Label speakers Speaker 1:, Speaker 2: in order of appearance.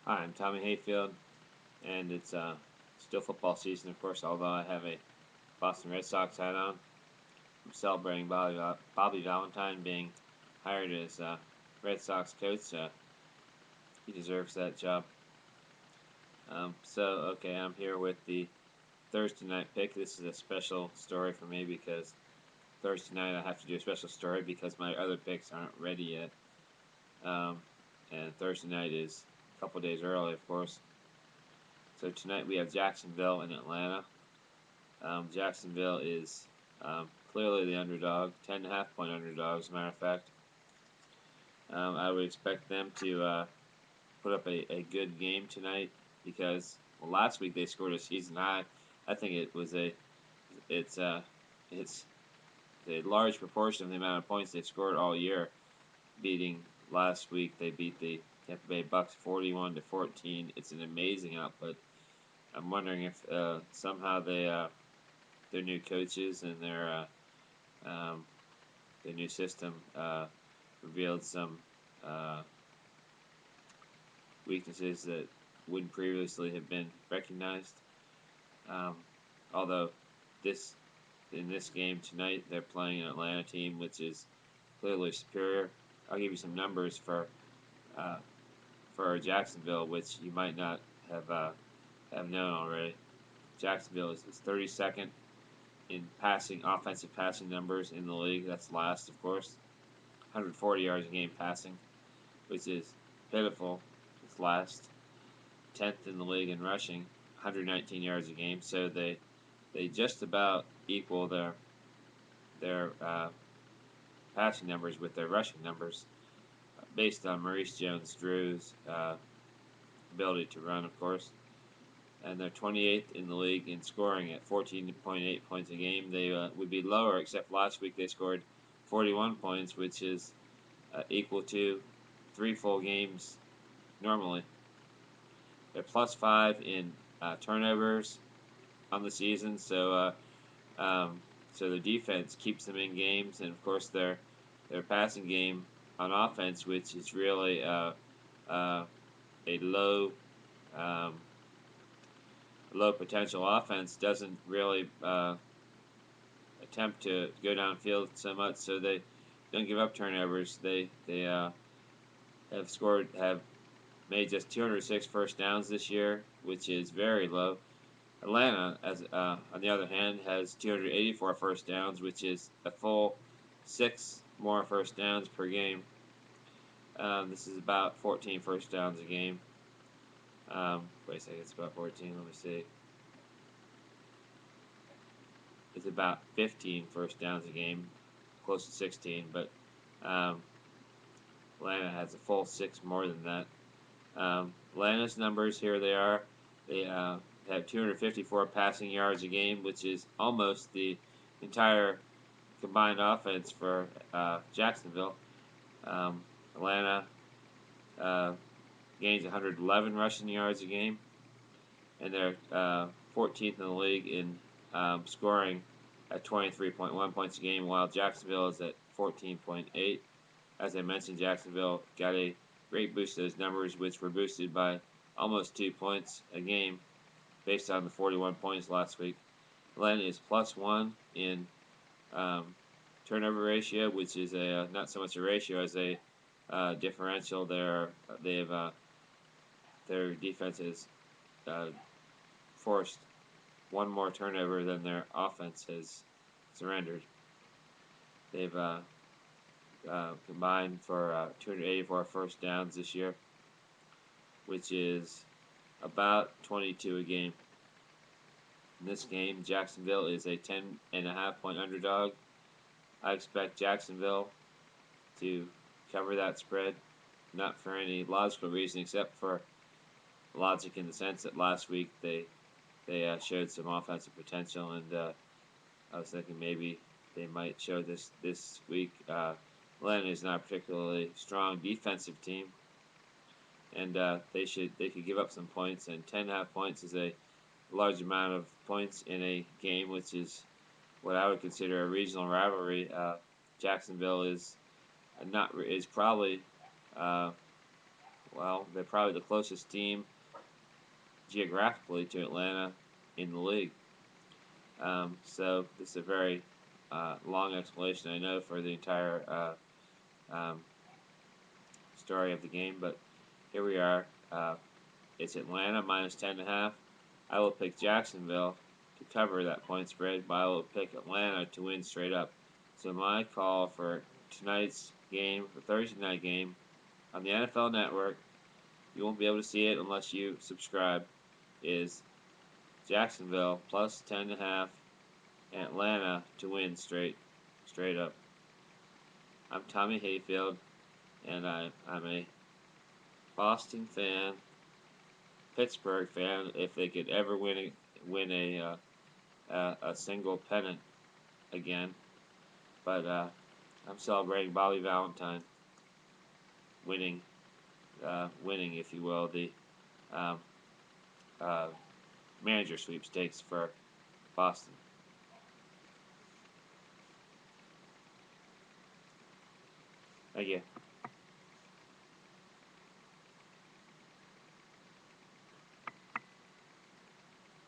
Speaker 1: Hi, I'm Tommy Hayfield, and it's still football season, of course, although I have a Boston Red Sox hat on. I'm celebrating Bobby Valentine being hired as Red Sox coach. He deserves that job. Okay, I'm here with the Thursday night pick. This is a special story for me because Thursday night I have to do a special story because my other picks aren't ready yet. Um, and Thursday night is a couple days early, of course. So tonight we have Jacksonville and Atlanta. Jacksonville is clearly the underdog, 10.5 point underdog, as a matter of fact. I would expect them to put up a good game tonight because last week they scored a season high. I think it's uh, it's a large proportion of the amount of points they've scored all year. Beating last week, they beat the Tampa Bay Bucks 41-14. It's an amazing output. I'm wondering if somehow their new coaches and um, their new system revealed some uh, weaknesses that wouldn't previously have been recognized. Um, although this in this game tonight they're playing an Atlanta team which is clearly superior. I'll give you some numbers uh, for Jacksonville, which you might not have known already. Jacksonville is 32nd in offensive passing numbers in the league. That's last, of course. 140 yards a game passing, which is pitiful. It's last. 10th in the league in rushing, 119 yards a game. So they just about equal their passing numbers with their rushing numbers, based on Maurice Jones-Drew's ability to run, of course. And they're 28th in the league in scoring at 14.8 points a game. They would be lower, except last week they scored 41 points, which is equal to 3 full games normally. They're +5 in turnovers on the season, so their defense keeps them in games, and of course their passing game on offense, which is really uh, a um, low potential offense, doesn't really attempt to go downfield so much, so they don't give up turnovers. They have made just 206 first downs this year, which is very low. Atlanta, on the other hand, has 284 first downs, which is a full 6 more first downs per game. This is about 14 first downs a game. Wait a second, it's about 14. Let me see. It's about 15 first downs a game, close to 16, but um, Atlanta has a full 6 more than that. Atlanta's numbers, here they are. They have 254 passing yards a game, which is almost the entire combined offense for Jacksonville. Atlanta uh, gains 111 rushing yards a game, and they're 14th in the league in scoring at 23.1 points a game, while Jacksonville is at 14.8. As I mentioned, Jacksonville got a great boost to those numbers, which were boosted by almost 2 points a game based on the 41 points last week. Atlanta is +1 in um, turnover ratio, which is not so much a ratio as a differential. Their defense has uh, forced 1 more turnover than their offense has surrendered. They've combined for 284 first downs this year, which is about 22 a game. In this game, Jacksonville is a 10.5 point underdog. I expect Jacksonville to cover that spread, not for any logical reason except for logic in the sense that last week they showed some offensive potential, and I was thinking maybe they might show this week. Atlanta is not a particularly strong defensive team, and they could give up some points. And 10.5 points is a large amount of points in a game, which is what I would consider a regional rivalry. Jacksonville is probably uh, well, they're probably the closest team geographically to Atlanta in the league. So this is a very long explanation, I know, for the entire um, story of the game, but here we are. It's Atlanta minus 10.5. I will pick Jacksonville to cover that point spread, but I will pick Atlanta to win straight up. So my call for tonight's game, the Thursday night game, on the NFL Network, you won't be able to see it unless you subscribe, is Jacksonville plus 10.5 and Atlanta to win straight up. I'm Tommy Hayfield, and I'm a Boston fan, Pittsburgh fan. If they could ever win a single pennant again, but I'm celebrating Bobby Valentine winning, if you will, the um, uh, manager sweepstakes for Boston. Thank you.